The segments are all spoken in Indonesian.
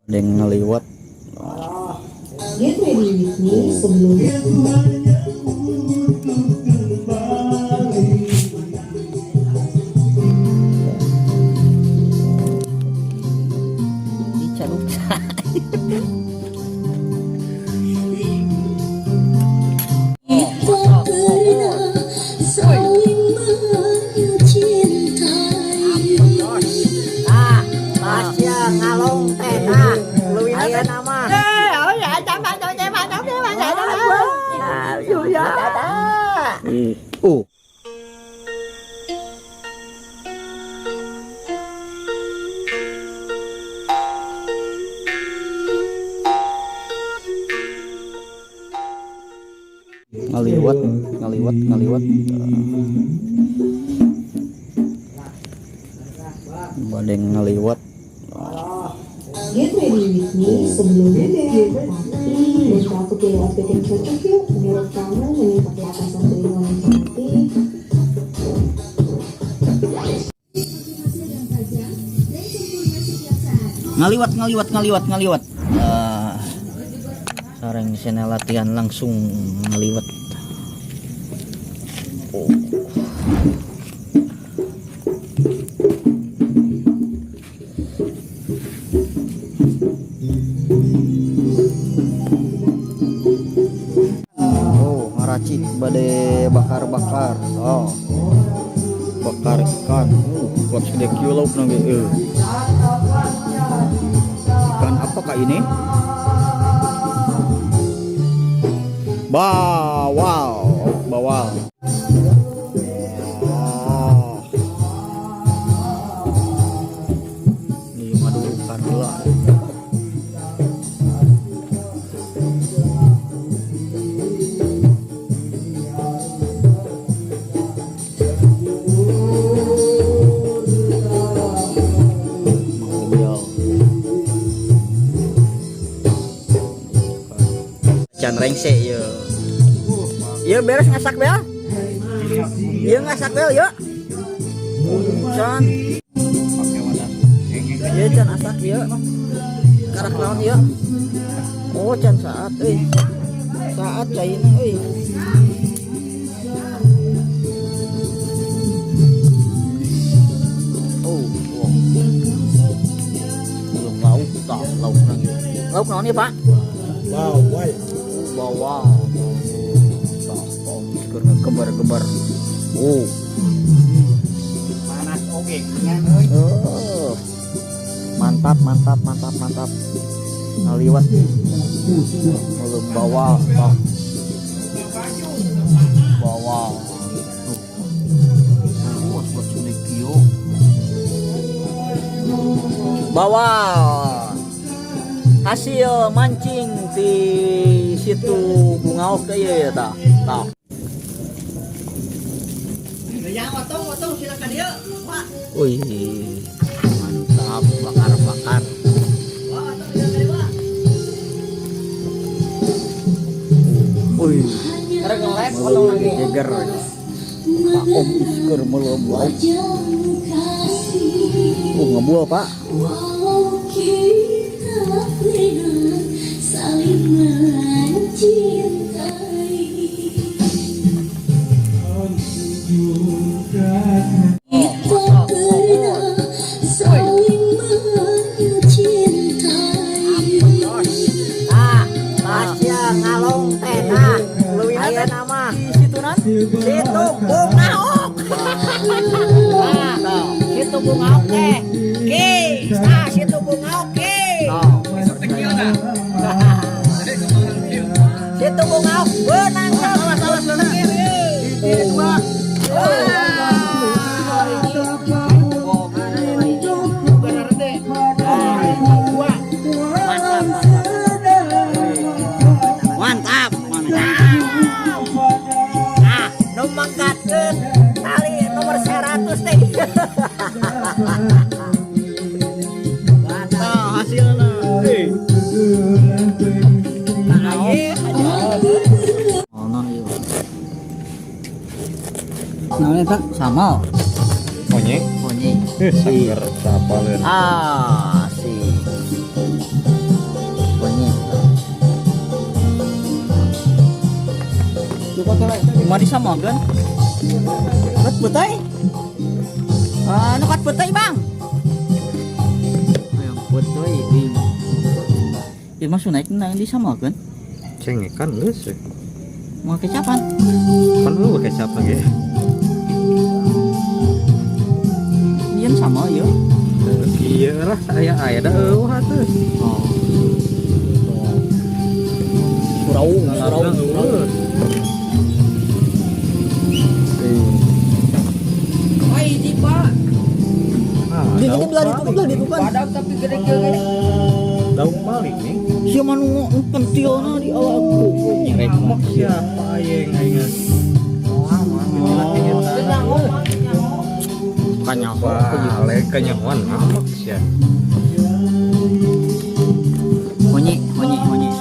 Deng ngeliwat. Get ready with me sebelumnya. Ngalong teh nah aya nama ngaliwat badeng ngaliwat. Get ready with me sebelumnya dan aku pilih outfit yang cocok yuk. Menurut kamu ini pakai atasan telinga yang cantik. Ngaliwat. Sareng sena latihan langsung ngaliwat. Ngeracik bade bakar. Bakar ikan. Buat sedek kilo nanti. Ikan apakah ini? Bawal. Ini madu kandela. Can rengse ya. Iya beres ngasak bel. Iya ngasak bel yuk. Can. Iya can asak ya. Karak naon ya. Oh can saat Saat caina Belum lauk tak lauk lagi. Lauk naon ya, Pak? Bawang. Gebar. panas oge Mantap. Ngaliwat. Belum bawang. Bawang. Hasil mancing di situ Bungaok teh tah. yang otong silakan dia Pak. Wih, mantap bakar. Wih, jeger. Pak Om isker melem lauk. Ngebual Pak. Saling mencintai. Ngalong teh nah aya nama situ bungaok situ bungaok teh situ bungaok situ bungaok benang mantap. Nah, mangkatkeun tali nomor 100 teh. Mantap hasilnya. Nah, ieu Mana ieu? Naon eta? Samal. Monyet. Monyet. Saker sapaleun. Si Cuma disamakan. Kat betai. Anu kat betai bang. Ayo betai di. Ya masuk naik nang disamakan. Cengekan geus. Mau kecapan. Kan lu kecap lagi. Ieu sama ya. Iya lah aya da eueuh atuh. Oh. Surau. Woi di Pak. Di belah itu kan. Padahal tapi gede-gede. Daun balik nih. Siapa nu pentilna di awal aku. Nyerek mok siapa aing aing. Kanyaho Balik kenyawan ngamak sia. Honyi sama honyi.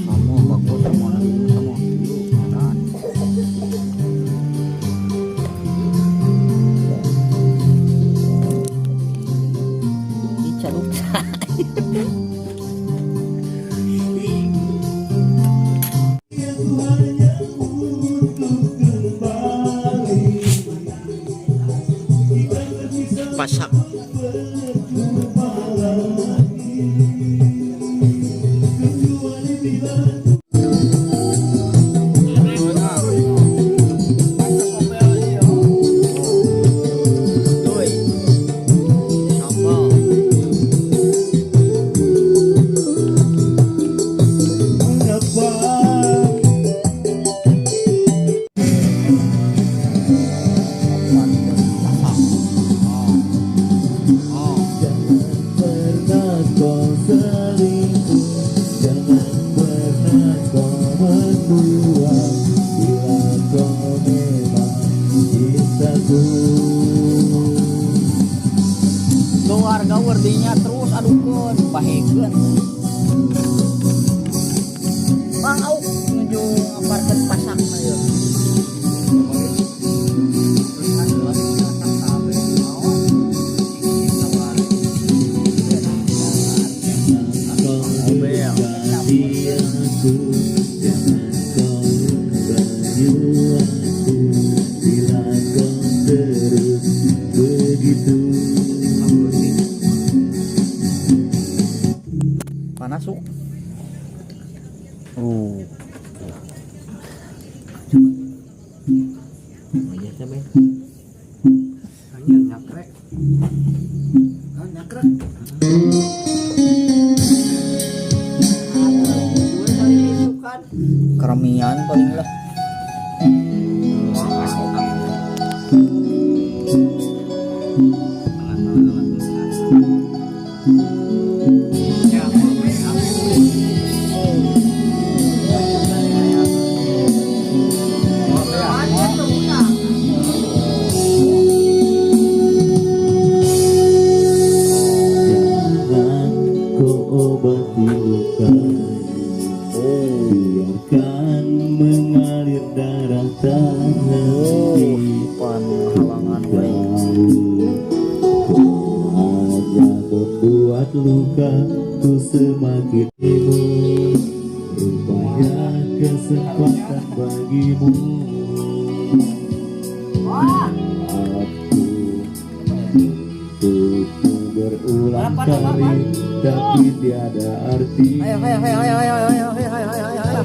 Sama bagus sama lagi sama. Dicaluk. Pasak. Keluarga werdinya terus adukeun pahekeun. Bang au nuju ngaparkeun pasakna yeuh. Panas su. Iya cabe. Hanya nyakrek. Nyakrek. Keramian paling lah. Biarkan mengalir darah tangan Halangan hanya membuat luka ku semakin timbul. Rupanya kesempatan bagimu. Aku berulang kali tapi tiada arti. Ayo.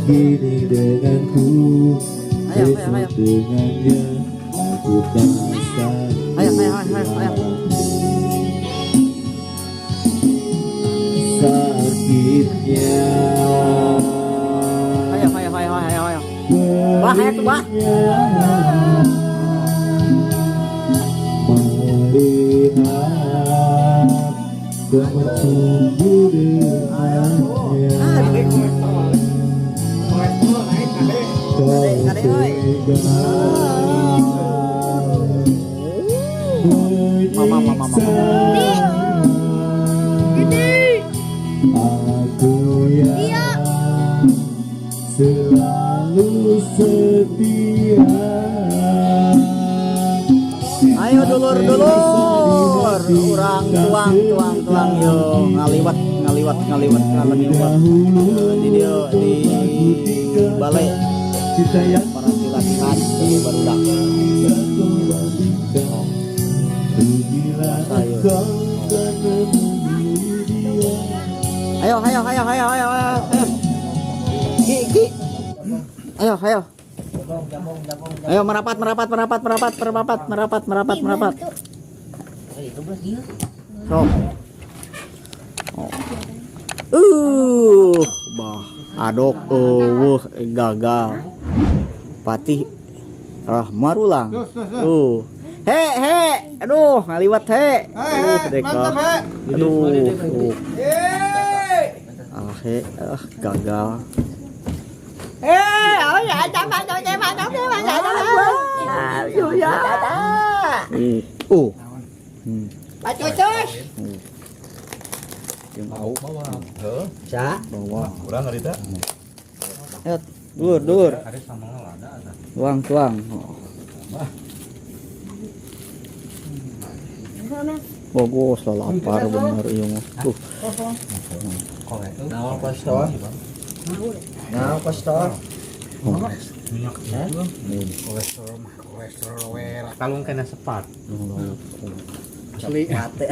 Kini denganku, besok dengannya, aku tak sakitnya. Bah, ayo tuh, bah. Melihat bertumbuh dengannya. Kau aku yang selalu setia. Ayo dulur, urang tuang yo ngaliwat ngaliwat di dia di balai Cinta yang para latihan baru dak. bila kau Ayo. Ki. Ayo. Ayo merapat. So. Bah, adok gagal. Patih marulang. He. Aduh, ngaliwat he. Deka. Aduh. Gagal. Kurang hari itu. Dur. Ada sama ada. Tuang. Bagus lah lapar bener iya mah. Nah, pastor. Minyak kolesterol wera. Kalung kena sepat. Asli mate.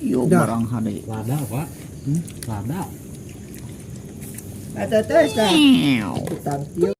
Yo barang hade. Lada, Pak. Lada. Tes dah. Tangkil.